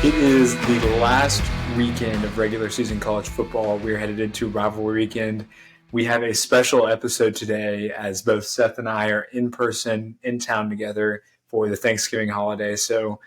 It is the last weekend of regular season college football. We're headed into Rivalry weekend. We have a special episode today as both Seth and I are in person in town together for the Thanksgiving holiday. So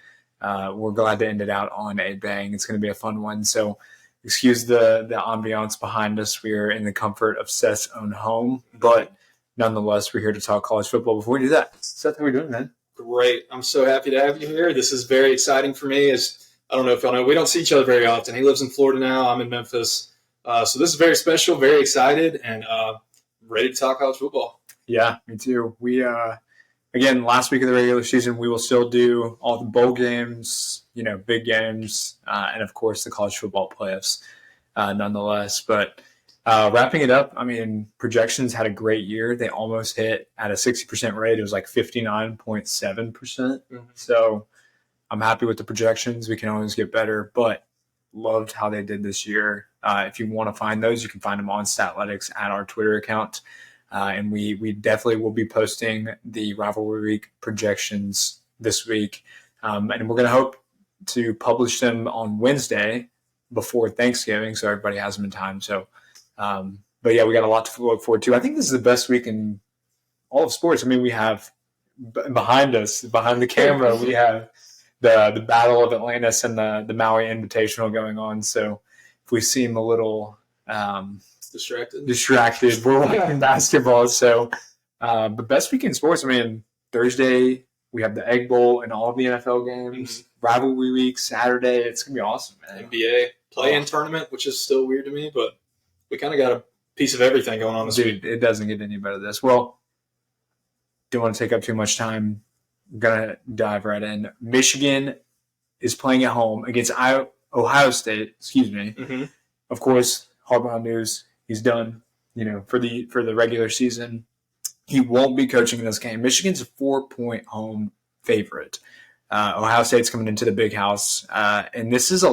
we're glad to end it out on a bang. It's going to be a fun one. So excuse the ambiance behind us. We're in the comfort of Seth's own home, but nonetheless, we're here to talk college football. Before we do that, Seth, how are we doing, man? Great. I'm so happy to have you here. This is very exciting for me. As I don't know if y'all know, we don't see each other very often. He lives in Florida now. I'm in Memphis. So this is very special, very excited, and ready to talk college football. Yeah, me too. We, again, last week of the regular season, we will still do all the bowl games, big games, and, of course, the college football playoffs nonetheless. But wrapping it up, I mean, projections had a great year. They almost hit at a 60% rate. It was like 59.7%. Mm-hmm. So I'm happy with the projections. We can always get better, but loved how they did this year. If you want to find those, you can find them on Statlytics at our Twitter account. And we definitely will be posting the Rivalry Week projections this week. And we're going to hope to publish them on Wednesday before Thanksgiving so everybody has them in time. So, but yeah, we got a lot to look forward to. I think this is the best week in all of sports. I mean, we have behind us, behind the camera, we have the Battle of Atlantis and the Maui Invitational going on. So if we seem a little distracted, we're watching basketball. So, but best week in sports. I mean, Thursday we have the Egg Bowl and all of the NFL games. Mm-hmm. Rivalry week Saturday. It's gonna be awesome, man. NBA play-in tournament, which is still weird to me, but we kind of got a piece of everything going on this week. It doesn't get any better than this. Well, don't want to take up too much time. I'm going to dive right in. Michigan is playing at home against Ohio State. Mm-hmm. Of course, Harbaugh news. He's done, for the regular season. He won't be coaching this game. Michigan's a 4-point home favorite. Ohio State's coming into the big house. And this is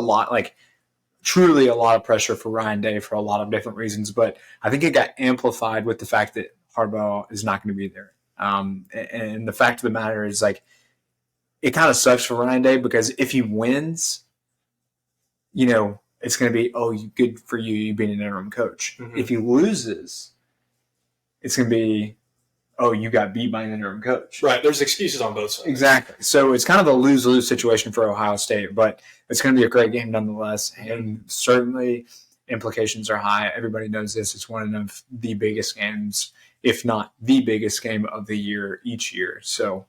truly a lot of pressure for Ryan Day for a lot of different reasons. But I think it got amplified with the fact that Harbaugh is not going to be there. And the fact of the matter is, it kind of sucks for Ryan Day because if he wins, it's going to be, good for you, you being an interim coach. Mm-hmm. If he loses, it's going to be, you got beat by an interim coach. Right. There's excuses on both sides. Exactly. So it's kind of a lose-lose situation for Ohio State, but it's going to be a great game nonetheless. Mm-hmm. And certainly implications are high. Everybody knows this. It's one of the biggest games, if not the biggest game of the year each year. So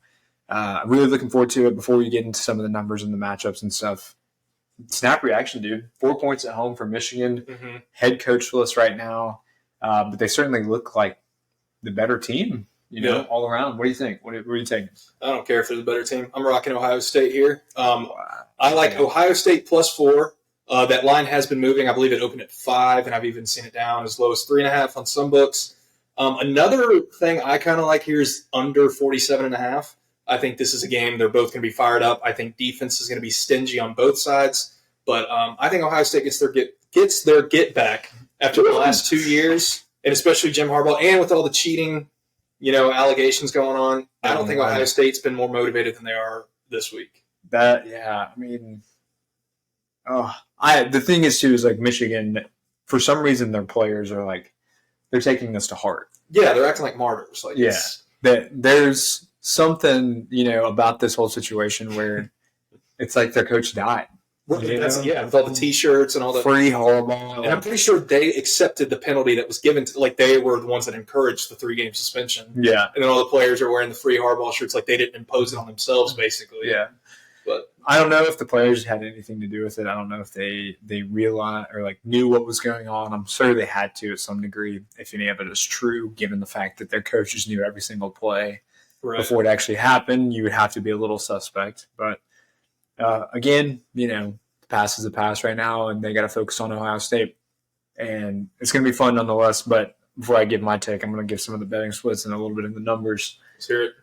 really looking forward to it. Before we get into some of the numbers and the matchups and stuff, snap reaction, dude. 4 points at home for Michigan. Mm-hmm. Head coachless right now. But they certainly look like the better team, all around. What do you think? What are you taking? I don't care if they're the better team. I'm rocking Ohio State here. I like Ohio State +4. That line has been moving. I believe it opened at 5, and I've even seen it down as low as 3.5 on some books. Another thing I kind of like here is under 47.5. I think this is a game they're both going to be fired up. I think defense is going to be stingy on both sides. But I think Ohio State gets their get back after the last 2 years, and especially Jim Harbaugh, and with all the cheating, allegations going on. I don't think Ohio State's been more motivated than they are this week. The thing is too is Michigan, for some reason their players are they're taking this to heart. Yeah, they're acting like martyrs. There's something about this whole situation where it's like their coach died. With all the T-shirts and all the free Harbaugh. And I'm pretty sure they accepted the penalty that was given to, they were the ones that encouraged the 3-game suspension. Yeah. And then all the players are wearing the free Harbaugh shirts they didn't impose it on themselves, basically. Yeah. But I don't know if the players had anything to do with it. I don't know if they realized or knew what was going on. I'm sure they had to at some degree, if any of it is true, given the fact that their coaches knew every single play before it actually happened. You would have to be a little suspect. But again, the pass is a pass right now, and they got to focus on Ohio State. And it's going to be fun nonetheless. But before I give my take, I'm going to give some of the betting splits and a little bit of the numbers. Let's hear it.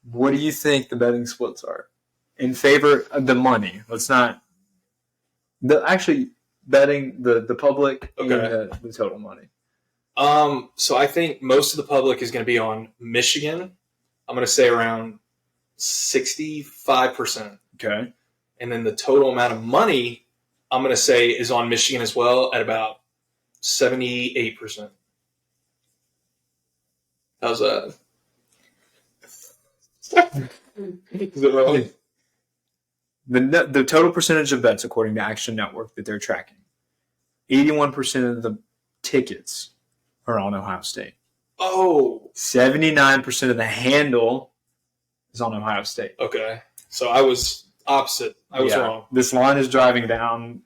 What do you think the betting splits are in favor of the money? Let's not betting the public and the total money. So I think most of the public is going to be on Michigan. I'm going to say around 65%. Okay. And then the total amount of money, I'm going to say, is on Michigan as well at about 78%. How's that? Is it wrong? The total percentage of bets, according to Action Network, that they're tracking, 81% of the tickets are on Ohio State. Oh. 79% of the handle is on Ohio State. Okay. So I was opposite. I was wrong. This line is driving down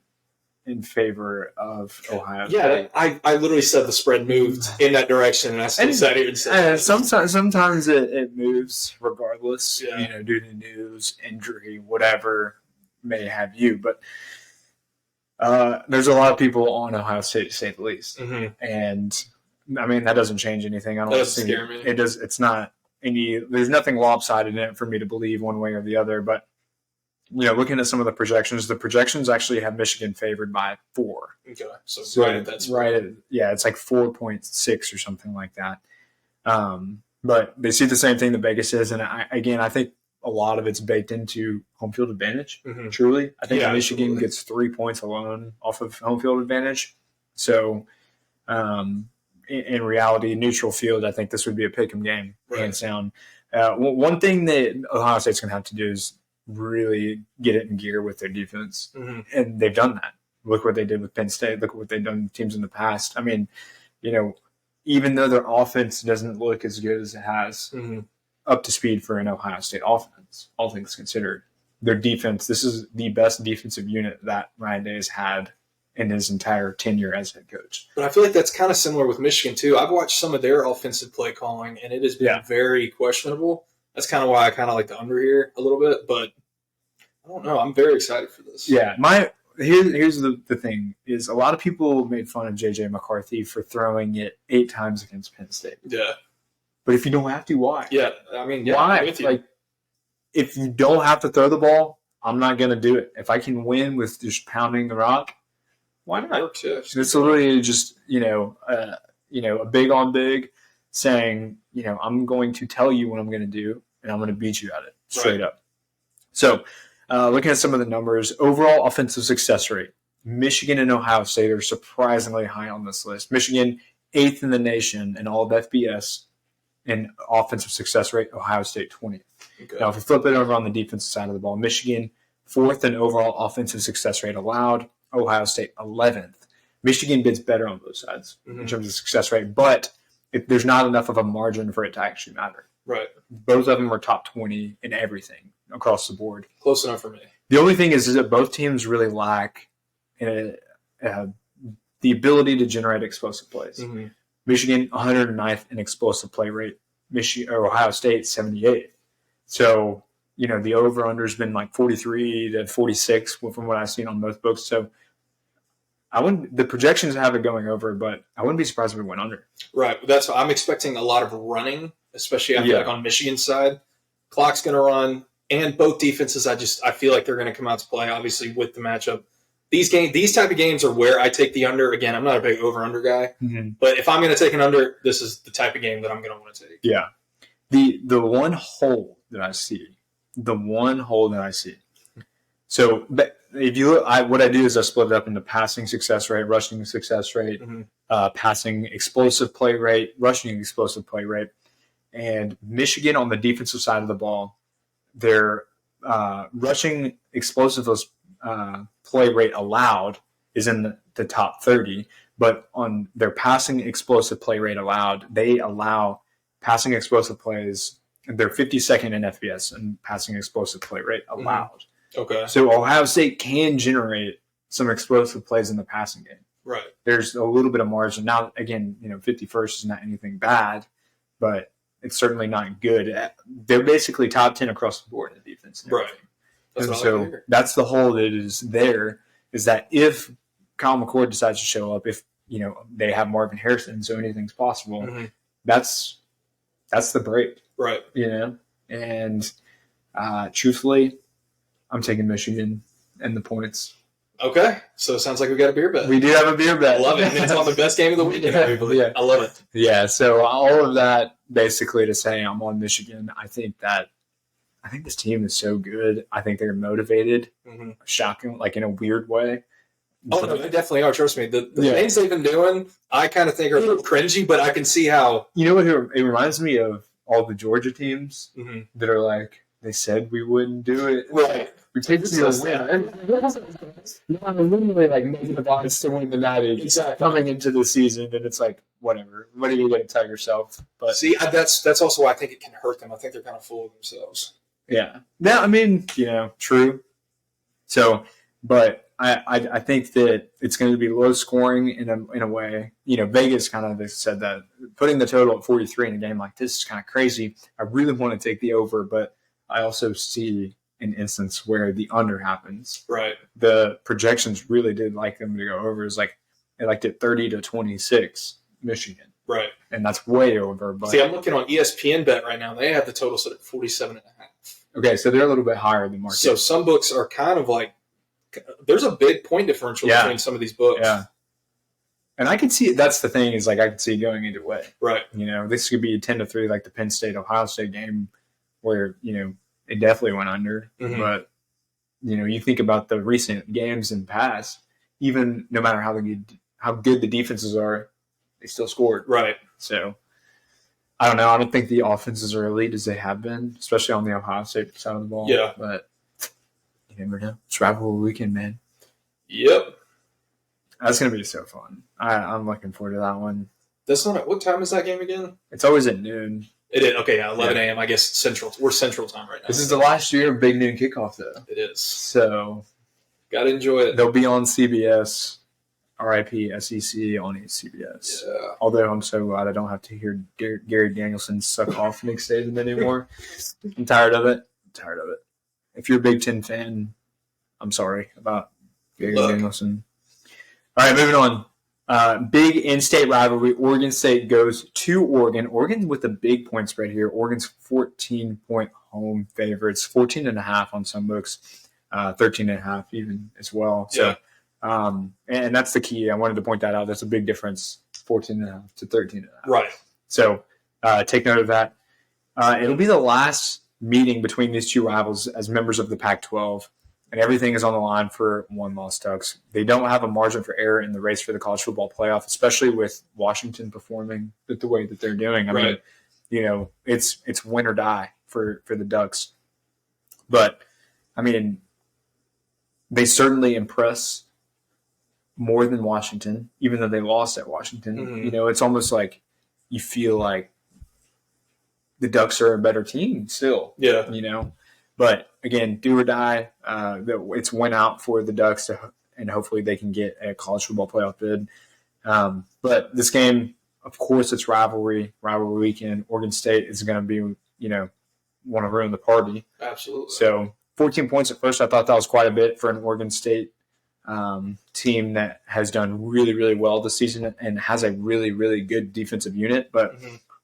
in favor of Ohio State. Yeah, I literally said the spread moved in that direction, and I still sat here and said sometimes it moves regardless, Yeah. Due to news, injury, whatever may have you. But there's a lot of people on Ohio State, to say the least. Mm-hmm. And, I mean, that doesn't change anything. I don't That doesn't scare me. It does. It's not there's nothing lopsided in it for me to believe one way or the other. But, looking at some of the projections actually have Michigan favored by 4. Okay, so right at that spread. It's like 4.6 or something like that. But they see the same thing that Vegas is, and I think a lot of it's baked into home field advantage. Mm-hmm. Truly, I think Michigan absolutely. gets 3 points alone off of home field advantage. So, in reality, neutral field, I think this would be a pick'em game, hands down. One thing that Ohio State's going to have to do is really get it in gear with their defense. Mm-hmm. And they've done that. Look what they did with Penn State. Look what they've done with teams in the past. I mean, even though their offense doesn't look as good as it has, Mm-hmm. up to speed for an Ohio State offense, all things considered, their defense, this is the best defensive unit that Ryan Day has had in his entire tenure as head coach. But I feel like that's kind of similar with Michigan, too. I've watched some of their offensive play calling, and it has been very questionable. That's kind of why I kind of like the under here a little bit, but I don't know. I'm very excited for this. Yeah, here's the thing is a lot of people made fun of J.J. McCarthy for throwing it 8 times against Penn State. Yeah. But if you don't have to, why? Yeah, I mean, why? I'm with you. Like, if you don't have to throw the ball, I'm not going to do it. If I can win with just pounding the rock, why not? It's literally just, a big on big saying, I'm going to tell you what I'm going to do, and I'm going to beat you at it straight up. So, looking at some of the numbers, overall offensive success rate, Michigan and Ohio State are surprisingly high on this list. Michigan, 8th in the nation in all of FBS in offensive success rate, Ohio State 20th. Okay. Now, if you flip it over on the defensive side of the ball, Michigan, 4th in overall offensive success rate allowed, Ohio State 11th. Michigan bids better on both sides in terms of success rate, but there's not enough of a margin for it to actually matter. Right. Both of them are top 20 in everything across the board. Close enough for me. The only thing is that both teams really lack the ability to generate explosive plays. Mm-hmm. Michigan, 109th in explosive play rate. Ohio State, 78th. So, the over-under has been like 43 to 46 from what I've seen on both books. So, the projections have it going over, but I wouldn't be surprised if it went under. Right. That's what I'm expecting. A lot of running, especially I feel like on Michigan's side. Clock's going to run, and both defenses, I feel like they're going to come out to play, obviously, with the matchup. These type of games are where I take the under. Again, I'm not a big over-under guy, but if I'm going to take an under, this is the type of game that I'm going to want to take. Yeah. The one hole that I see. So if you look, what I do is I split it up into passing success rate, rushing success rate, passing explosive play rate, rushing explosive play rate, and Michigan on the defensive side of the ball, their rushing explosive play rate allowed is in the top 30, but on their passing explosive play rate allowed, they allow passing explosive plays. They're 52nd in FBS and passing explosive play rate allowed. Okay. So Ohio State can generate some explosive plays in the passing game. Right. There's a little bit of margin. Now, again, 51st is not anything bad, but it's certainly not good. They're basically top 10 across the board in defense. Right. That's the hole that is there, is that if Kyle McCord decides to show up, if they have Marvin Harrison, so anything's possible, that's the break. Right. And truthfully, I'm taking Michigan and the points. Okay. So it sounds like we got a beer bet. We do have a beer bet. I love it. And it's on the best game of the weekend, I believe. I love it. Yeah. So all of that basically to say I'm on Michigan. I think I think this team is so good. I think they're motivated, shocking, like in a weird way. Oh, no, they definitely are. Trust me. The things they've been doing, I kind of think are a little cringy, but I can see how. You know what? It reminds me of all the Georgia teams that are like, they said we wouldn't do it. Right. We take this as a win. You're literally like negative odds to win the Natty coming into the season, and it's like, whatever. What are you going to tell yourself? But see, that's also why I think it can hurt them. I think they're kind of full of themselves. Yeah. No, I mean, true. So, but I think that it's going to be low scoring in a way. Vegas kind of said that putting the total at 43 in a game like this is kind of crazy. I really want to take the over, but I also see an instance where the under happens. Right. The projections really did like them to go over. It's like they liked it 30-26 Michigan. Right. And that's way over. But see, I'm looking on ESPN Bet right now. They have the total set at 47.5. Okay, so they're a little bit higher than market. So some books are kind of like there's a big point differential between some of these books. Yeah. And I can see that's the thing is like I can see it going either way. Right. This could be a 10-3 like the Penn State Ohio State game where it definitely went under. But you think about the recent games in the past, even no matter how good the defenses are, they still scored. Right. So I don't know. I don't think the offenses are elite as they have been, especially on the Ohio State side of the ball. Yeah. But you never know. It's rivalry weekend, man. Yep. That's going to be so fun. I'm looking forward to that one. That's not what time is that game again? It's always at noon. It is. Okay, 11 a.m. I guess Central. We're Central time right now. This is the last year of Big Noon Kickoff, though. It is. So got to enjoy it. They'll be on CBS. RIP SEC on CBS. Yeah. Although I'm so glad I don't have to hear Gary Danielson suck off Nick Saban anymore. I'm tired of it. If you're a Big Ten fan, I'm sorry about Gary Danielson. All right, moving on. Big in-state rivalry. Oregon State goes to Oregon. Oregon with a big point spread here. Oregon's 14-point home favorites. 14.5 on some books. 13.5 even as well. So. Yeah. And that's the key. I wanted to point that out. That's a big difference, 14.5 to 13.5. Right. So take note of that. It'll be the last meeting between these two rivals as members of the Pac-12, and everything is on the line for one-loss Ducks. They don't have a margin for error in the race for the college football playoff, especially with Washington performing the way that they're doing. I mean, it's win or die for the Ducks. But, I mean, they certainly impress more than Washington, even though they lost at Washington. It's almost like you feel like the Ducks are a better team still. Yeah. But again, do or die. It's win out for the Ducks, and hopefully they can get a college football playoff bid. But this game, of course, it's rivalry weekend. Oregon State is going to be, want to ruin the party. Absolutely. So 14 points at first. I thought that was quite a bit for an Oregon State team that has done really, really well this season and has a really, really good defensive unit. But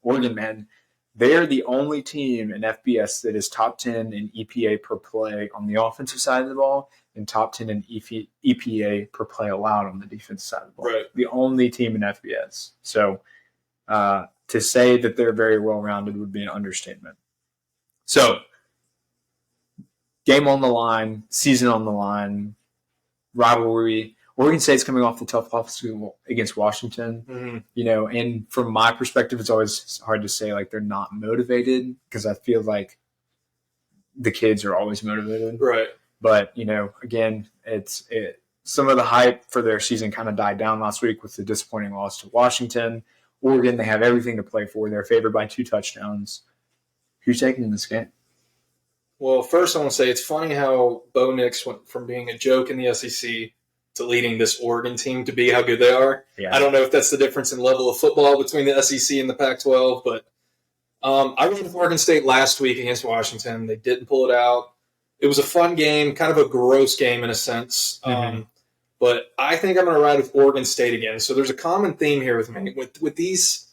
Oregon, man, they are the only team in FBS that is top 10 in EPA per play on the offensive side of the ball and top 10 in EPA per play allowed on the defensive side of the ball. Right. The only team in FBS. So to say that they're very well-rounded would be an understatement. So game on the line, season on the line, rivalry. Oregon State's coming off the tough loss against Washington, and from my perspective, it's always hard to say like they're not motivated because I feel like the kids are always motivated. Right. But, again, some of the hype for their season kind of died down last week with the disappointing loss to Washington. Oregon, they have everything to play for. They're favored by 2 touchdowns. Who's taking in this game? Well, first I want to say it's funny how Bo Nix went from being a joke in the SEC to leading this Oregon team to be how good they are. Yeah. I don't know if that's the difference in level of football between the SEC and the Pac-12, but I ran with Oregon State last week against Washington. They didn't pull it out. It was a fun game, kind of a gross game in a sense. But I think I'm going to ride with Oregon State again. So there's a common theme here with me. With these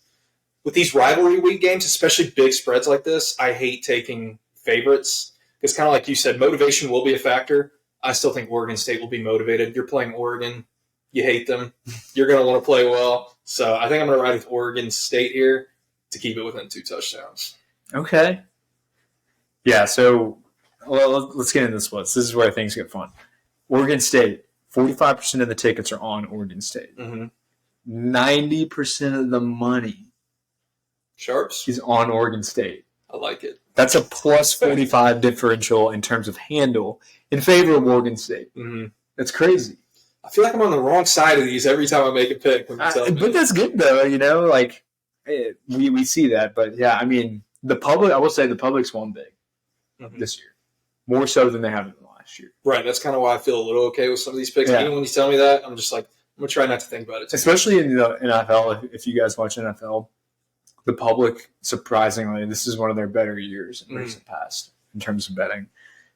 rivalry week games, especially big spreads like this, I hate taking favorites. It's kind of like you said, motivation will be a factor. I still think Oregon State will be motivated. You're playing Oregon. You hate them. You're going to want to play well. So I think I'm going to ride with Oregon State here to keep it within 2 touchdowns. Okay. Yeah, so let's get into the splits. This is where things get fun. Oregon State, 45% of the tickets are on Oregon State. 90% of the money Sharps is on Oregon State. I like it. That's a plus 45 differential in terms of handle in favor of Oregon State. That's crazy. I feel like I'm on the wrong side of these every time I make a pick. But that's good, though. Like we see that. But, yeah, I mean, the public, I will say the public's won big this year, more so than they have in the last year. Right. That's kind of why I feel a little okay with some of these picks. Yeah. Even when you tell me that, I'm just like, I'm going to try not to think about it. Especially in the NFL, if you guys watch NFL, the public, surprisingly, this is one of their better years in recent past in terms of betting.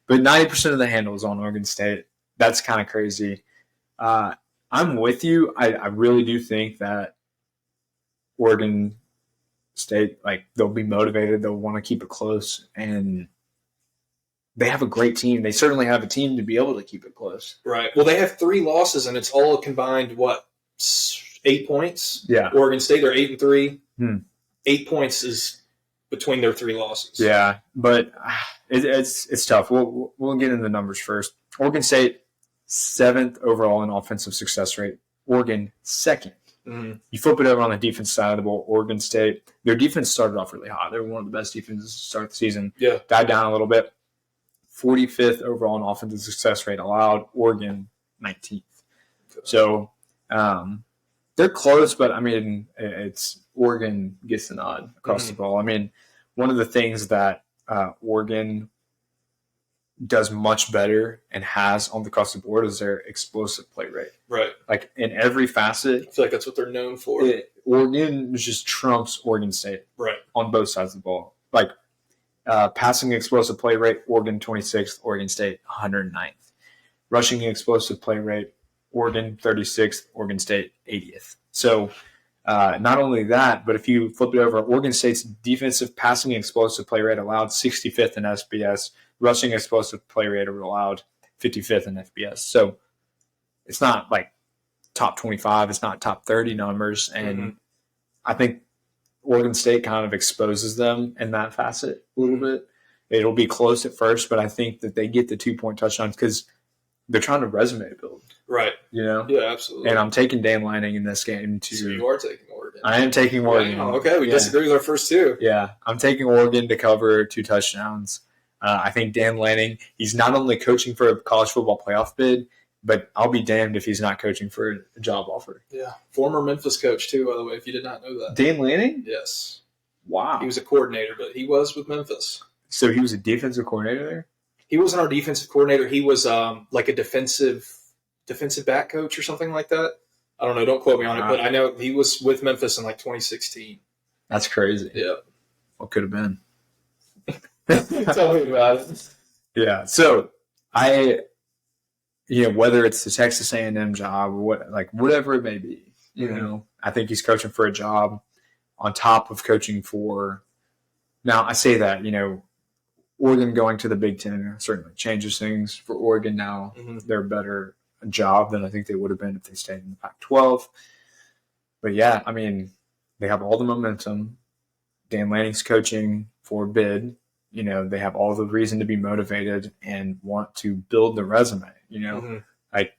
But 90% of the handle is on Oregon State. That's kind of crazy. I'm with you. I really do think that Oregon State, like, they'll be motivated. They'll want to keep it close. And they have a great team. They certainly have a team to be able to keep it close. Right. Well, they have 3 losses, and it's all combined, 8 points? Yeah. Oregon State, they're 8-3. 8 points is between their 3 losses. Yeah, but it's tough. We'll get into the numbers first. Oregon State, 7th overall in offensive success rate. Oregon, 2nd. You flip it over on the defense side of the ball. Oregon State, their defense started off really hot. They were one of the best defenses to start the season. Yeah. Died down a little bit. 45th overall in offensive success rate allowed. Oregon, 19th. So they're close, but I mean, it's Oregon gets the nod across the ball. I mean, one of the things that Oregon does much better and has on the across the board is their explosive play rate. Right. Like in every facet. I feel like that's what they're known for. Oregon just trumps Oregon State. Right. On both sides of the ball. Like passing explosive play rate, Oregon 26th, Oregon State 109th. Rushing explosive play rate, Oregon 36th, Oregon State 80th. So not only that, but if you flip it over, Oregon State's defensive passing explosive play rate allowed 65th in SBS, rushing explosive play rate allowed 55th in FBS. So it's not like top 25, it's not top 30 numbers. And I think Oregon State kind of exposes them in that facet a little bit. It'll be close at first, but I think that they get the 2-point touchdowns because they're trying to resume build. Right. Yeah, absolutely. And I'm taking Dan Lanning in this game too. So you are taking Oregon. I am taking Oregon. Wow, okay, we disagree with our first 2. Yeah, I'm taking Oregon to cover 2 touchdowns. I think Dan Lanning, he's not only coaching for a college football playoff bid, but I'll be damned if he's not coaching for a job offer. Yeah. Former Memphis coach, too, by the way, if you did not know that. Dan Lanning? Yes. Wow. He was a coordinator, but he was with Memphis. So he was a defensive coordinator there? He wasn't our defensive coordinator. He was like a defensive back coach or something like that. I don't know. Don't quote me on it, but I know he was with Memphis in like 2016. That's crazy. Yeah. What could have been? Tell me about it. Yeah. So whether it's the Texas A&M job or whatever it may be, I think he's coaching for a job on top of coaching for. Now I say that, Oregon going to the Big Ten certainly changes things for Oregon now. They're a better job than I think they would have been if they stayed in the Pac-12. But yeah, I mean, they have all the momentum. Dan Lanning's coaching for a bid. They have all the reason to be motivated and want to build the resume. Like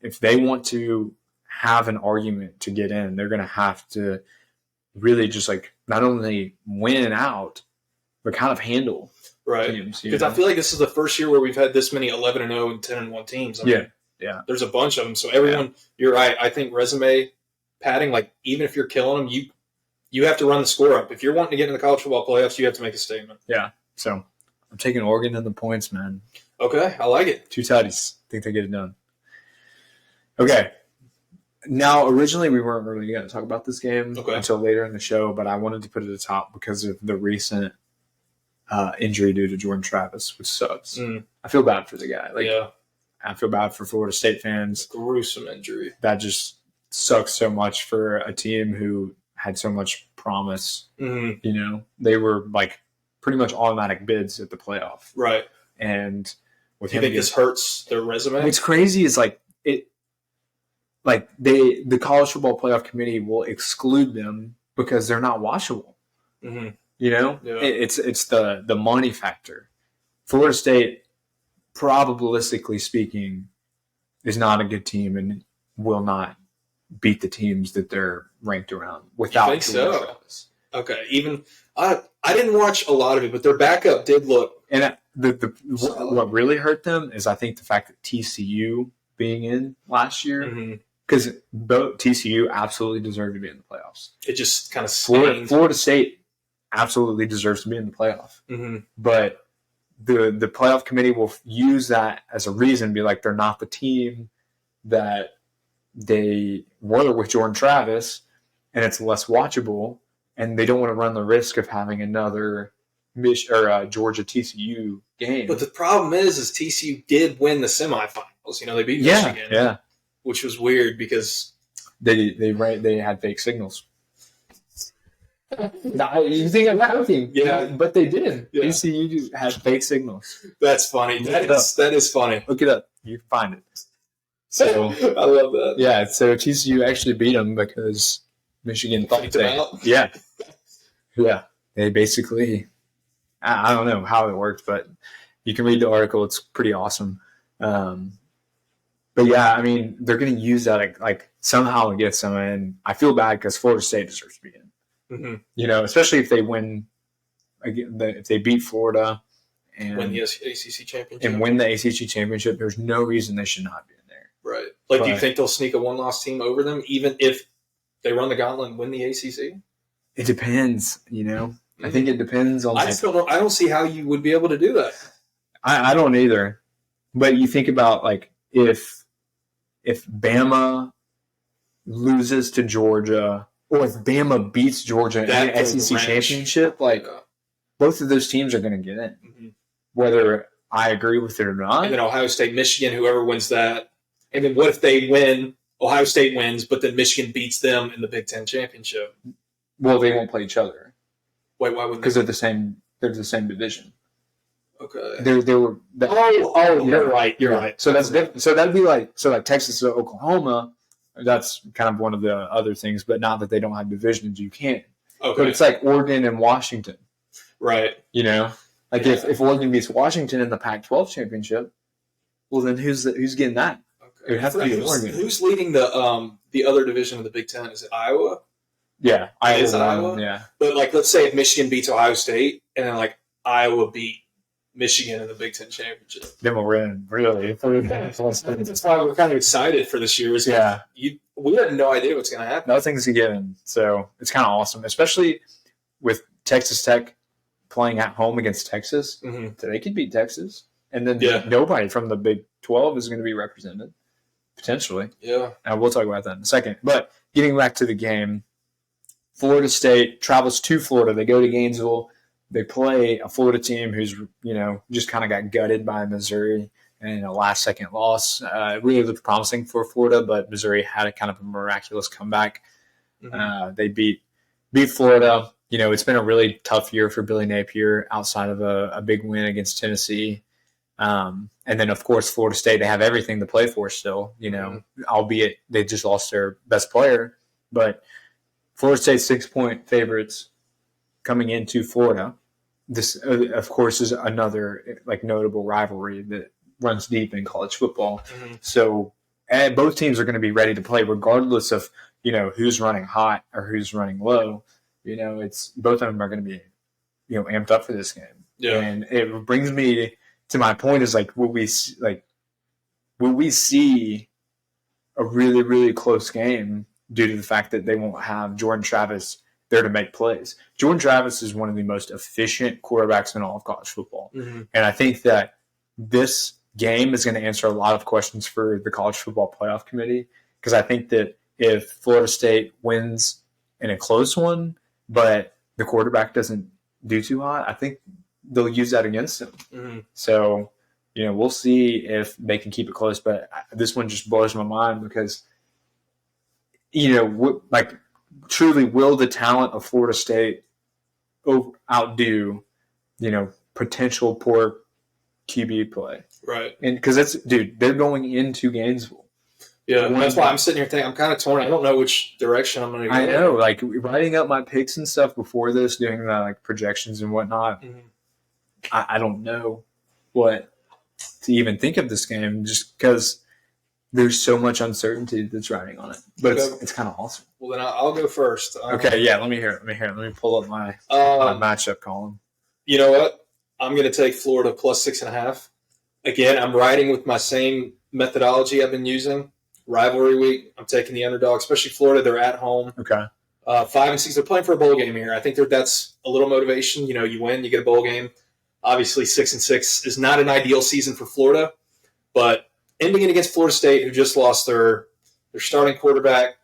if they want to have an argument to get in, they're going to have to really just not only win out, but kind of handle teams. Because I feel like this is the first year where we've had this many 11-0 and 10-1 teams. I mean, yeah. There's a bunch of them. So everyone, you're right. I think resume padding, even if you're killing them, you have to run the score up. If you're wanting to get in the college football playoffs, you have to make a statement. Yeah. So I'm taking Oregon in the points, man. Okay. I like it. 2 tutties. I think they get it done. Okay. Now, originally we weren't really going to talk about this game until later in the show, but I wanted to put it at the top because of the recent injury due to Jordan Travis, which sucks. I feel bad for the guy. I feel bad for Florida State fans. Gruesome injury. That just sucks so much for a team who had so much promise. They were pretty much automatic bids at the playoff. Right. And with you think this hurts their resume? What's crazy is the college football playoff committee will exclude them because they're not watchable. Yeah. It's the money factor. Florida State, probabilistically speaking, is not a good team and will not beat the teams that they're ranked around without. You think so? Travis. Okay. Even I didn't watch a lot of it, but their backup did look. And what really hurt them is I think the fact that TCU being in last year, because both TCU absolutely deserved to be in the playoffs. It just kind of Florida State absolutely deserves to be in the playoff, but the playoff committee will use that as a reason to be like they're not the team that they were with Jordan Travis, and it's less watchable, and they don't want to run the risk of having another Georgia TCU game. But the problem is TCU did win the semifinals. They beat Michigan, which was weird because they had fake signals. No, you think I'm laughing? Yeah, but they did. Yeah. TCU had fake signals. That's funny. That is funny. Look it up. You can find it. So I love that. Yeah. So TCU actually beat them because Michigan thought Yeah. They basically. I don't know how it worked, but you can read the article. It's pretty awesome. But yeah, I mean, they're going to use that like somehow against them, and I feel bad because Florida State deserves to be in. Especially if they win, if they beat Florida and win the ACC championship, there's no reason they should not be in there. Right. Do you think they'll sneak a one-loss team over them, even if they run the gauntlet and win the ACC? It depends. I think it depends on. I don't see how you would be able to do that. I don't either. But you think about if Bama loses to Georgia. Or if Bama beats Georgia in the SEC championship, both of those teams are going to get in, whether I agree with it or not. And then Ohio State, Michigan, whoever wins that. And then what if they win? Ohio State wins, but then Michigan beats them in the Big Ten championship. Well, they won't play each other. Wait, why wouldn't? Because they're the same. They're the same division. Okay. They were. You're right. You're right. So that's different. So that'd be like Texas to Oklahoma. That's kind of one of the other things, but not that they don't have divisions. You can't. Okay. But it's like Oregon and Washington. Right. If Oregon beats Washington in the Pac-12 championship, well, then who's getting that? Okay. It would have to be Oregon. Who's leading the other division of the Big Ten? Is it Iowa? Yeah. Iowa? Yeah. But, let's say if Michigan beats Ohio State and then, Iowa beat Michigan in the Big Ten championship. Then we'll win, really. That's why we're kind of excited for this year. We had no idea what's going to happen. Nothing's a given, so it's kind of awesome, especially with Texas Tech playing at home against Texas. So they could beat Texas, and then nobody from the Big 12 is going to be represented, potentially. Yeah. And we'll talk about that in a second. But getting back to the game, Florida State travels to Florida. They go to Gainesville. They play a Florida team who's, just kind of got gutted by Missouri in a last-second loss. It really looked promising for Florida, but Missouri had a kind of a miraculous comeback. They beat Florida. It's been a really tough year for Billy Napier outside of a big win against Tennessee. And then, of course, Florida State, they have everything to play for still, albeit they just lost their best player. But Florida State's 6-point favorites coming into Florida. This, of course, is another notable rivalry that runs deep in college football. So both teams are going to be ready to play regardless of, who's running hot or who's running low. It's both of them are going to be, amped up for this game. Yeah. And it brings me to my point is will we see a really, really close game due to the fact that they won't have Jordan Travis there to make plays. Jordan Travis is one of the most efficient quarterbacks in all of college football. And I think that this game is going to answer a lot of questions for the College Football Playoff Committee, because I think that if Florida State wins in a close one, but the quarterback doesn't do too hot, I think they'll use that against him. So, we'll see if they can keep it close. But this one just blows my mind because, truly, will the talent of Florida State outdo, potential poor QB play? Right. And because they're going into Gainesville. Yeah, that's why I'm sitting here thinking I'm kind of torn. I don't know which direction I'm going to go. I know, like writing up my picks and stuff before this, doing the like projections and whatnot. Mm-hmm. I don't know what to even think of this game, just because there's so much uncertainty that's riding on it. But it's kind of awesome. Well, then I'll go first. Okay, yeah. Let me hear it. Let me pull up my matchup column. You know what? I'm going to take Florida plus 6.5. Again, I'm riding with my same methodology I've been using. Rivalry week, I'm taking the underdog, especially Florida. They're at home. Okay. 5-6. They're playing for a bowl game here. I think that's a little motivation. You know, you win, you get a bowl game. Obviously, 6-6 is not an ideal season for Florida, but ending it against Florida State, who just lost their starting quarterback,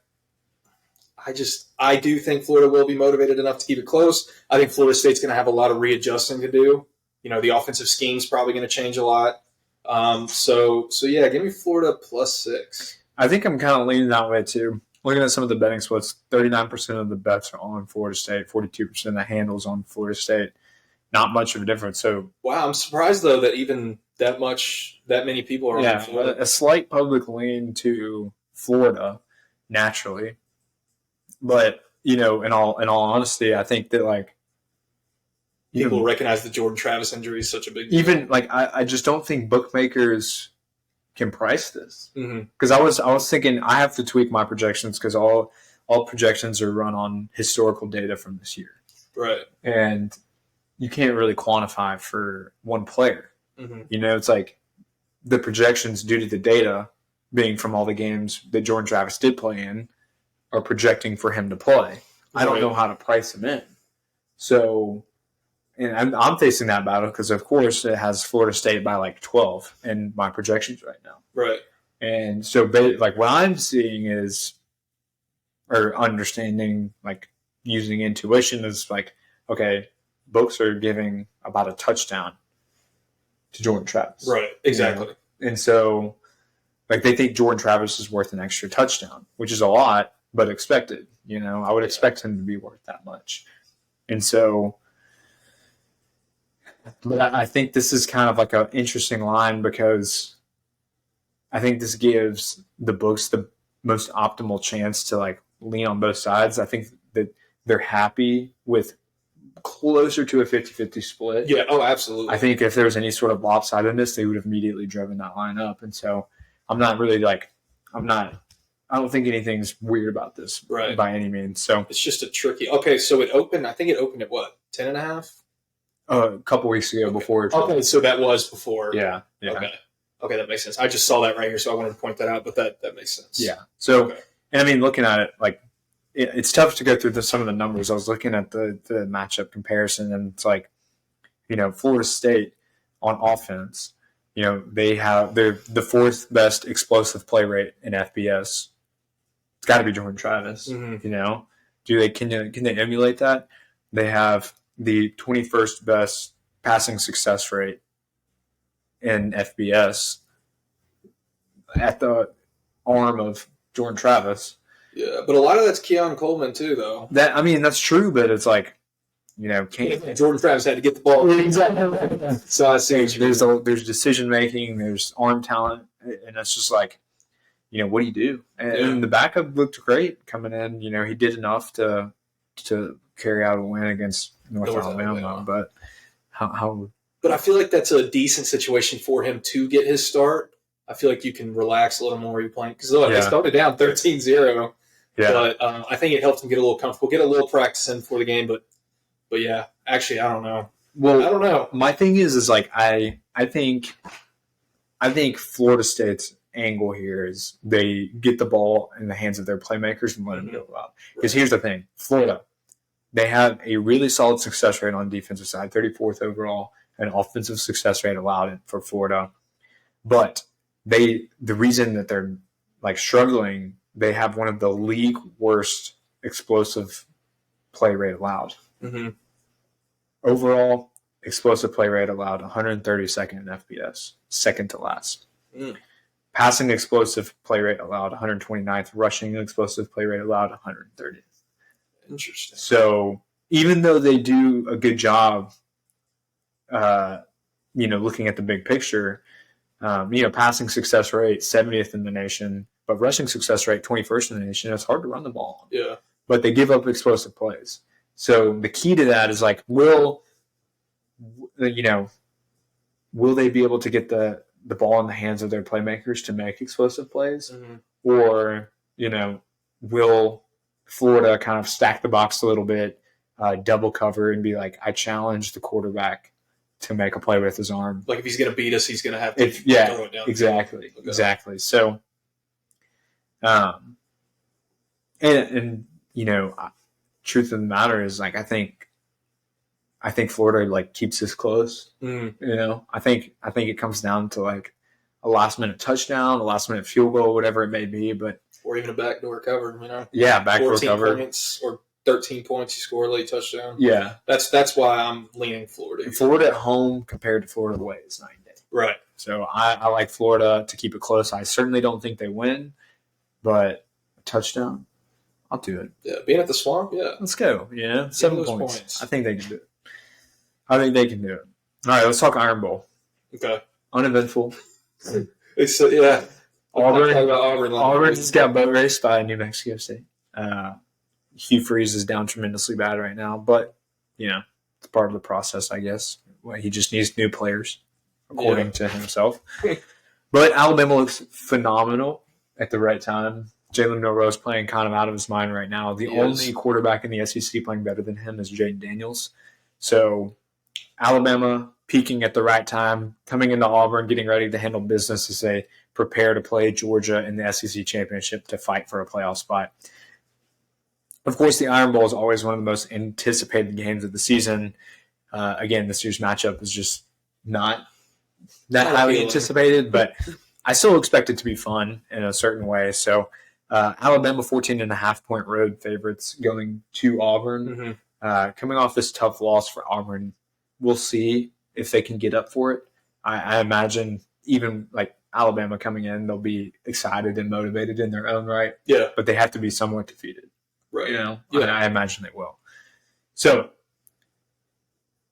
I do think Florida will be motivated enough to keep it close. I think Florida State's going to have a lot of readjusting to do. You know, the offensive scheme's probably going to change a lot. So yeah, give me Florida plus 6. I think I'm kind of leaning that way too. Looking at some of the betting splits, 39% of the bets are on Florida State, 42% of the handles on Florida State. Not much of a difference. So wow, I'm surprised though that even that many people are on Florida. A slight public lean to Florida naturally, but you know, in all honesty, I think that like people recognize the Jordan Travis injury is such a big deal. Even like I just don't think bookmakers can price this, because I was thinking I have to tweak my projections because all projections are run on historical data from this year, right? And you can't really quantify for one player. You know, it's like the projections due to the data being from all the games that Jordan Travis did play in are projecting for him to play. I don't know how to price him in. So, and I'm facing that battle because, of course, it has Florida State by like 12 in my projections right now. Right. And so, like what I'm seeing is, or understanding, like using intuition is like, okay, books are giving about a touchdown to Jordan Travis. Right, exactly. You know? And so, like, they think Jordan Travis is worth an extra touchdown, which is a lot, but expected. You know, I would expect him to be worth that much. And so, but I think this is kind of like an interesting line because I think this gives the books the most optimal chance to, like, lean on both sides. I think that they're happy with closer to a 50-50 split. Yeah, oh, absolutely. I think if there was any sort of lopsidedness, they would have immediately driven that line up. And so I'm not really like, I don't think anything's weird about this by any means. So it's just a tricky. Okay, so I think it opened at what, 10.5? A couple weeks ago before. Okay, so that was before. Yeah. Okay, that makes sense. I just saw that right here, so I wanted to point that out, but that makes sense. Yeah. So, and I mean, looking at it, like, it's tough to go through some of the numbers. I was looking at the matchup comparison, and it's like, you know, Florida State on offense, you know, they're the fourth best explosive play rate in FBS. It's got to be Jordan Travis. You know, can they emulate that? They have the 21st best passing success rate in FBS at the arm of Jordan Travis. Yeah, but a lot of that's Keon Coleman too, though. That's true, but it's like, you know, Jordan Travis had to get the ball. Exactly. So I see there's decision making, there's arm talent, and it's just like, you know, what do you do? And the backup looked great coming in. You know, he did enough to carry out a win against North Alabama. But how? But I feel like that's a decent situation for him to get his start. I feel like you can relax a little more. You're playing because they started down 13-0. Yeah. But I think it helps him get a little comfortable, get a little practice in for the game. But yeah, actually, I don't know. Well, I don't know. My thing is like I think Florida State's angle here is they get the ball in the hands of their playmakers and let them go out. Because here's the thing, Florida, they have a really solid success rate on the defensive side, 34th overall, and offensive success rate allowed for Florida. But the reason that they're like struggling, they have one of the league worst explosive play rate allowed. Overall, explosive play rate allowed 132nd in FBS, second to last. Passing explosive play rate allowed 129th, rushing explosive play rate allowed 130th. Interesting. So even though they do a good job, you know, looking at the big picture, you know, passing success rate 70th in the nation, but rushing success rate 21st in the nation. It's hard to run the ball. Yeah. But they give up explosive plays. So the key to that is like, will they be able to get the ball in the hands of their playmakers to make explosive plays? Mm-hmm. Or, will Florida kind of stack the box a little bit, double cover, and be like, I challenge the quarterback to make a play with his arm. Like if he's going to beat us, he's going to have to throw it down. Exactly. Okay. Exactly. So, truth of the matter is, like, I think Florida like keeps this close. Mm. I think it comes down to like a last minute touchdown, a last minute field goal, whatever it may be, or even a backdoor cover. Yeah, backdoor 14 cover. Points or 13 points, you score a late touchdown. Yeah, that's why I'm leaning Florida. Florida at home compared to Florida away is 9 days. Right. So I like Florida to keep it close. I certainly don't think they win, but a touchdown, I'll do it. Yeah, being at the Swamp, yeah. Let's go. 7 points. I think they can do it. All right, let's talk Iron Bowl. Okay. Uneventful. Yeah. Auburn just got boat raced by New Mexico State. Hugh Freeze is down tremendously bad right now, but it's part of the process, I guess. He just needs new players, according to himself. But Alabama looks phenomenal at the right time. Jalen Milroe is playing kind of out of his mind right now. The only quarterback in the SEC playing better than him is Jaden Daniels. So Alabama peaking at the right time, coming into Auburn, getting ready to handle business as they prepare to play Georgia in the SEC championship to fight for a playoff spot. Of course, the Iron Bowl is always one of the most anticipated games of the season. Again, this year's matchup is just not that highly anticipated, but I still expect it to be fun in a certain way. So Alabama 14.5-point road favorites going to Auburn. Mm-hmm. Coming off this tough loss for Auburn, we'll see if they can get up for it. I imagine even like Alabama coming in, they'll be excited and motivated in their own right. Yeah. But they have to be somewhat defeated. Right. And I imagine they will. So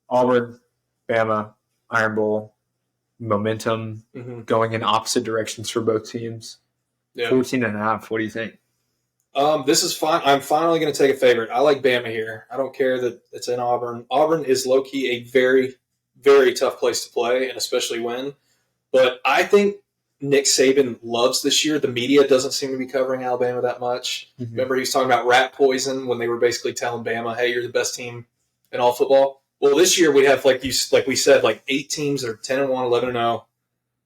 Auburn, Bama, Iron Bowl, momentum going in opposite directions for both teams. Yeah. 14.5. What do you think? This is fine. I'm finally going to take a favorite. I like Bama here. I don't care that it's in Auburn. Auburn is low-key a very, very tough place to play, and especially win. But I think Nick Saban loves this year. The media doesn't seem to be covering Alabama that much. Mm-hmm. Remember, he was talking about rat poison when they were basically telling Bama, hey, you're the best team in all football. Well, this year we have, like we said, like 8 teams that are 10-1, 11-0.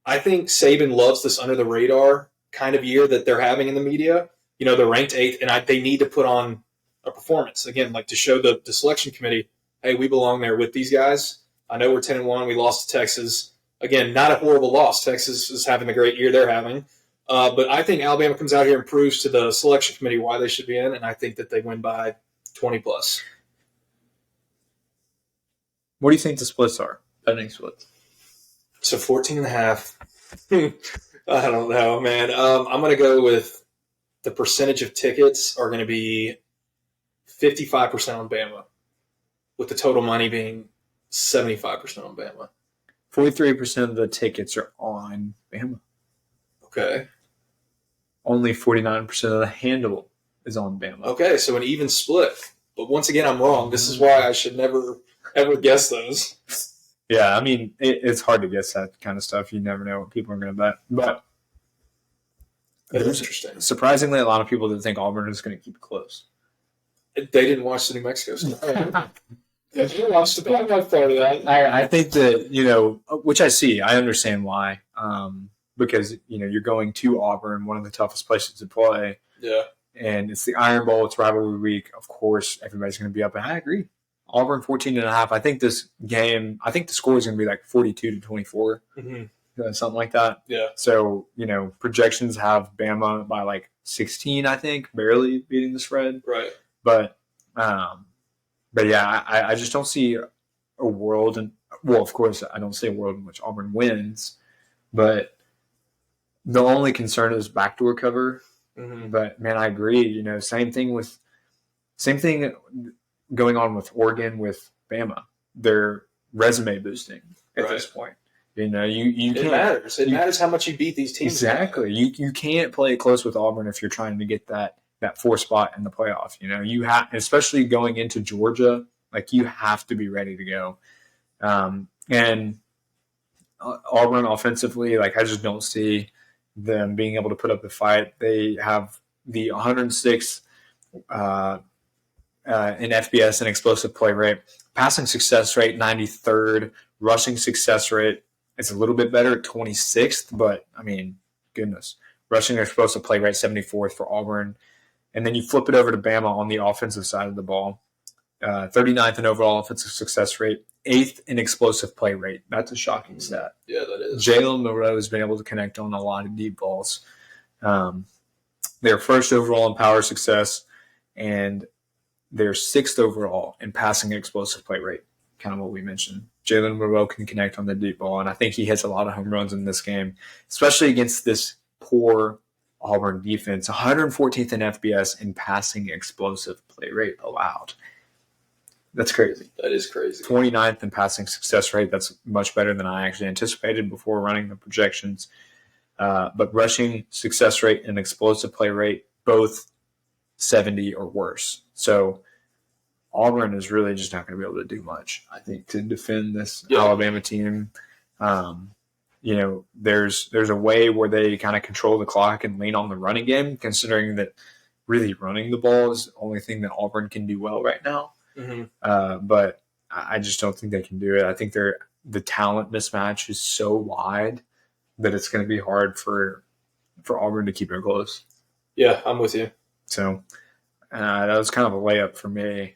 I think Saban loves this under-the-radar kind of year that they're having in the media. They're ranked 8th, and they need to put on a performance. Again, like to show the selection committee, hey, we belong there with these guys. I know we're 10-1. We lost to Texas. Again, not a horrible loss. Texas is having the great year they're having. But I think Alabama comes out here and proves to the selection committee why they should be in, and I think that they win by 20+. What do you think the splits are? Betting splits. So 14.5. I don't know, man. I'm going to go with the percentage of tickets are going to be 55% on Bama, with the total money being 75% on Bama. 43% of the tickets are on Bama. Okay. Only 49% of the handle is on Bama. Okay, so an even split. But once again, I'm wrong. This is why I should never, ever guess those. Yeah, I mean, it's hard to guess that kind of stuff. You never know what people are going to bet. But it's interesting. Surprisingly, a lot of people didn't think Auburn is going to keep it close. They didn't watch the New Mexico stuff. Yeah, you watched the part of that. I think that, which I see. I understand why. Because, you're going to Auburn, one of the toughest places to play. Yeah. And it's the Iron Bowl. It's rivalry week. Of course, everybody's going to be up. And I agree. Auburn 14.5. I think this game, the score is going to be like 42-24. Mm-hmm. Something like that. Yeah. So, projections have Bama by like 16, I think, barely beating the spread. Right. But yeah, I just don't see a world, of course, I don't see a world in which Auburn wins, but the only concern is backdoor cover. Mm-hmm. But man, I agree. Same thing going on with Oregon with Bama. They're resume boosting at this point. You know, it can't, matters. It matters how much you beat these teams. Exactly. You can't play it close with Auburn if you're trying to get that 4 spot in the playoff. You know, you have, especially going into Georgia, like you have to be ready to go. And Auburn offensively, like I just don't see them being able to put up the fight. They have the 106th in FBS and explosive play rate, passing success rate 93rd, rushing success rate is a little bit better at 26th, but I mean, goodness, rushing and explosive play rate 74th for Auburn, and then you flip it over to Bama on the offensive side of the ball, 39th in overall offensive success rate, 8th in explosive play rate. That's a shocking stat. Yeah, that is. Jalen Moreau has been able to connect on a lot of deep balls. They're first overall in power success, and they're 6th overall in passing explosive play rate, kind of what we mentioned. Jalen Moreau can connect on the deep ball, and I think he hits a lot of home runs in this game, especially against this poor Auburn defense. 114th in FBS in passing explosive play rate allowed. That's crazy. That is crazy. 29th in passing success rate. That's much better than I actually anticipated before running the projections. But rushing success rate and explosive play rate, both 70 or worse. So Auburn is really just not going to be able to do much, I think, to defend this Alabama team. You know, there's a way where they kind of control the clock and lean on the running game, considering that really running the ball is the only thing that Auburn can do well right now. Mm-hmm. But I just don't think they can do it. I think the talent mismatch is so wide that it's going to be hard for Auburn to keep it close. Yeah, I'm with you. So that was kind of a layup for me.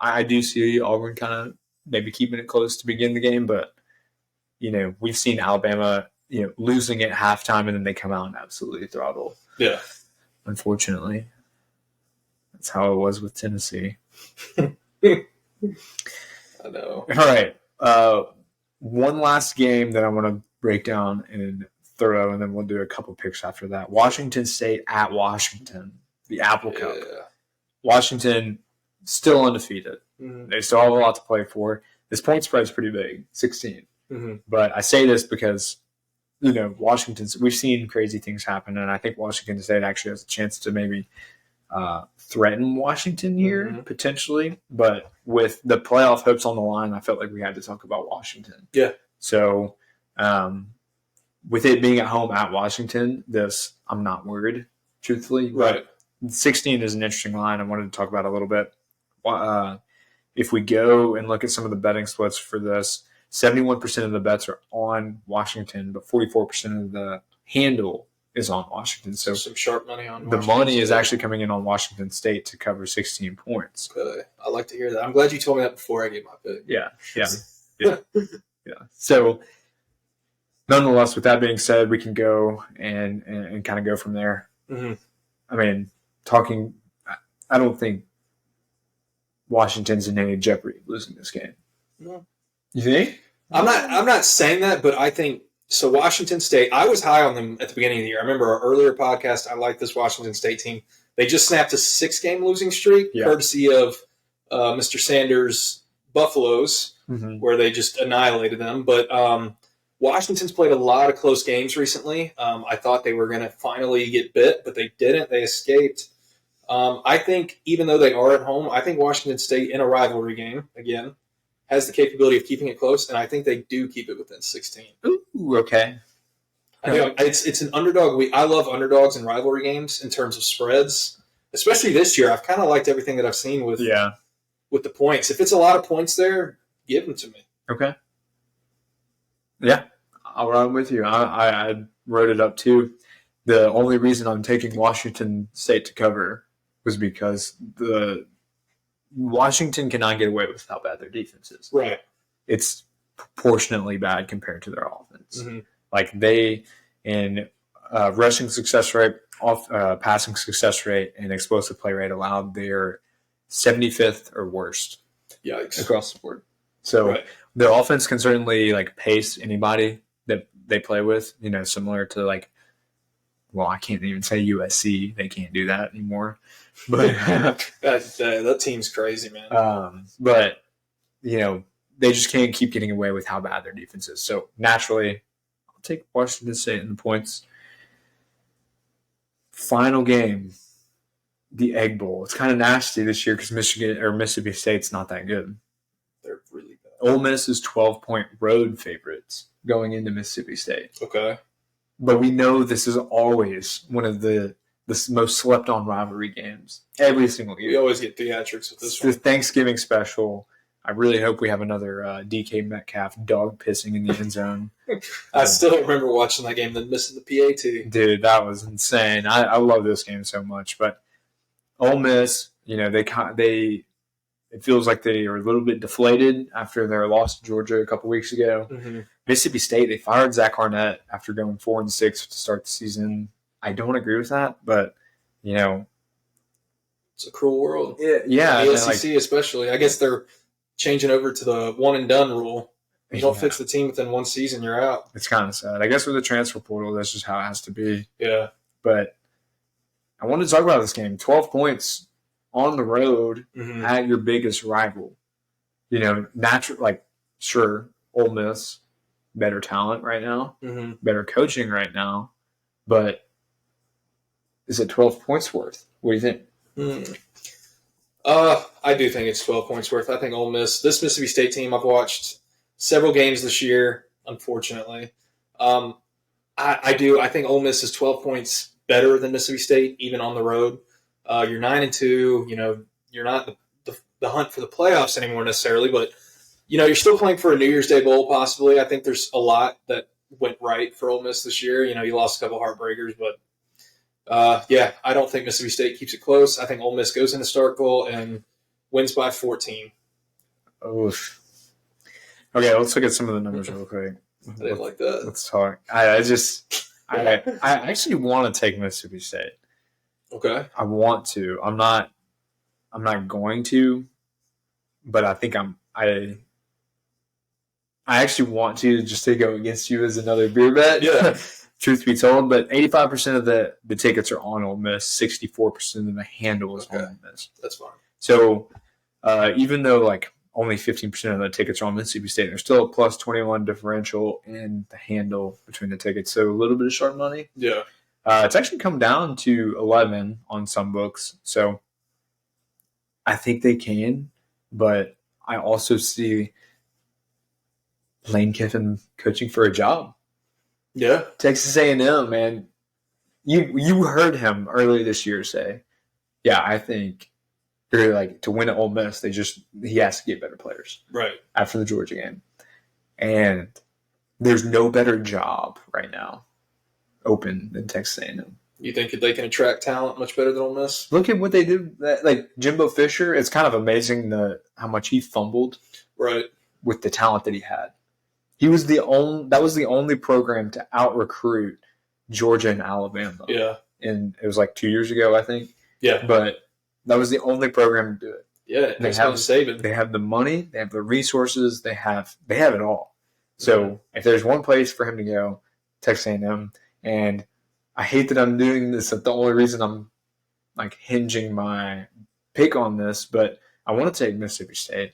I do see Auburn kind of maybe keeping it close to begin the game, but you know, we've seen Alabama, you know, losing at halftime and then they come out and absolutely throttle. Yeah. Unfortunately. That's how it was with Tennessee. I know. All right. One last game that I want to break down in thorough, and then we'll do a couple picks after that. Washington State at Washington, the Apple Cup. Washington still undefeated. Mm-hmm. They still have a lot to play for. This point spread is pretty big, 16. Mm-hmm. But I say this because, you know, we've seen crazy things happen, and I think Washington State actually has a chance to maybe threaten Washington here, potentially. But with the playoff hopes on the line, I felt like we had to talk about Washington. Yeah. So with it being at home at Washington, I'm not worried, truthfully. Right. But 16 is an interesting line I wanted to talk about a little bit. If we go and look at some of the betting splits for this, 71% of the bets are on Washington, but 44% of the handle is on Washington. So some sharp money on the Washington money State. is actually coming in on Washington State to cover 16 points. Okay. I like to hear that. I'm glad you told me that before I gave my pick. Yeah. So nonetheless, with that being said, we can go and kind of go from there. Mm-hmm. I mean, I don't think Washington's in any jeopardy of losing this game. No. You think? I'm not saying that, but I think so. Washington State, I was high on them at the beginning of the year. I remember our earlier podcast. I liked this Washington State team. They just snapped a 6-game losing streak, courtesy of Mr. Sanders' Buffaloes, where they just annihilated them. But Washington's played a lot of close games recently. I thought they were going to finally get bit, but they didn't. They escaped. I think even though they are at home, I think Washington State in a rivalry game, again, has the capability of keeping it close, and I think they do keep it within 16. Ooh, okay. I think it's an underdog. I love underdogs in rivalry games in terms of spreads, especially this year. I've kind of liked everything that I've seen with the points. If it's a lot of points there, give them to me. Okay. Yeah, I'll run with you. I wrote it up too. The only reason I'm taking Washington State to cover was because the Washington cannot get away with how bad their defense is. Right. It's proportionately bad compared to their offense. Mm-hmm. Like they, in rushing success rate, passing success rate, and explosive play rate allowed their 75th or worst. Yikes. Across the board. So their offense can certainly like pace anybody that they play with, you know, similar to like, well, I can't even say USC. They can't do that anymore. But that team's crazy, man. But, you know, they just can't keep getting away with how bad their defense is. So naturally, I'll take Washington State in the points. Final game, the Egg Bowl. It's kind of nasty this year because Mississippi State's not that good. They're really bad. Ole Miss is 12-point road favorites going into Mississippi State. Okay. But we know this is always one of the most slept-on rivalry games every single year. We always get theatrics with this one. The one. Thanksgiving special. I really hope we have another DK Metcalf dog pissing in the end zone. I still remember watching that game and missing the PAT. Dude, that was insane. I love this game so much. But Ole Miss, it feels like they are a little bit deflated after their loss to Georgia a couple weeks ago. Mm-hmm. Mississippi State, they fired Zach Arnett after going 4-6 to start the season. I don't agree with that, but it's a cruel world. Yeah, the SEC especially. I guess they're changing over to the one and done rule. You don't fix the team within one season, you're out. It's kind of sad. I guess with the transfer portal, that's just how it has to be. Yeah. But I wanted to talk about this game. 12 points on the road at your biggest rival. Sure, Ole Miss, better talent right now, better coaching right now, but is it 12 points worth? What do you think? I do think it's 12 points worth. I think Ole Miss, this Mississippi State team, I've watched several games this year, unfortunately. I do. I think Ole Miss is 12 points better than Mississippi State, even on the road. You're 9-2. You're not the hunt for the playoffs anymore necessarily, but you're still playing for a New Year's Day bowl possibly. I think there's a lot that went right for Ole Miss this year. You lost a couple heartbreakers, but I don't think Mississippi State keeps it close. I think Ole Miss goes into Starkville and wins by 14. Oof. Okay, let's look at some of the numbers real quick. I didn't like that. Let's talk. I actually want to take Mississippi State. Okay. I want to. I'm not going to, but I think I actually want to just to go against you as another beer bet. Yeah. Truth be told, but 85% of the tickets are on Ole Miss. 64% of the handle is on Ole Miss. That's fine. So even though only 15% of the tickets are on Mississippi State, there's still a plus 21 differential in the handle between the tickets. So a little bit of sharp money. Yeah. It's actually come down to 11 on some books. So I think they can, but I also see Lane Kiffin coaching for a job. Yeah. Texas A&M, man. You heard him earlier this year say, yeah, I think to win at Ole Miss, he has to get better players. Right. After the Georgia game. And there's no better job right now open than Texas A&M. You think they can attract talent much better than Ole Miss? Look at what they did. Jimbo Fisher, it's kind of amazing how much he fumbled with the talent that he had. That was the only program to out-recruit Georgia and Alabama. Yeah. And it was 2 years ago, I think. Yeah. But that was the only program to do it. Yeah, they have the money, they have the resources, they have it all. So if there's one place for him to go, Texas A&M. And I hate that I'm doing this. That's the only reason I'm hinging my pick on this, but I want to take Mississippi State.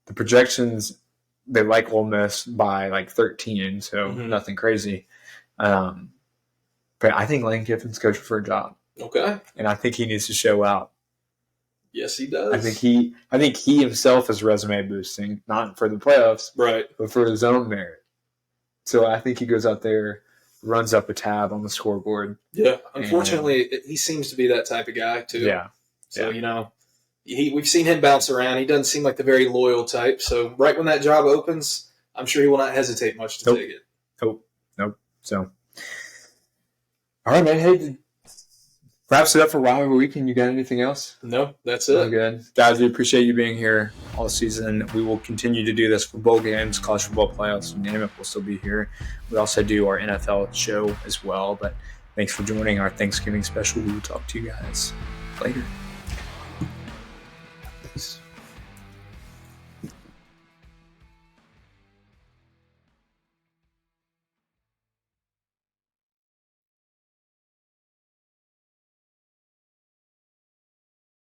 The projections, they like Ole Miss by 13, so nothing crazy. But I think Lane Kiffin's coaching for a job. Okay. And I think he needs to show out. Yes, he does. I think he himself is resume boosting, not for the playoffs, right, but for his own merit. So I think he goes out there, runs up a tab on the scoreboard. Yeah, unfortunately, he seems to be that type of guy too. Yeah. So we've seen him bounce around. He doesn't seem like the very loyal type. So right when that job opens, I'm sure he will not hesitate much to take it. Nope. So, all right, man. Hey. Wraps it up for Rivalry Weekend. You got anything else? No, that's it. All good. Guys, we appreciate you being here all season. We will continue to do this for bowl games, college football playoffs, you name it. We'll still be here. We also do our NFL show as well. But thanks for joining our Thanksgiving special. We will talk to you guys later.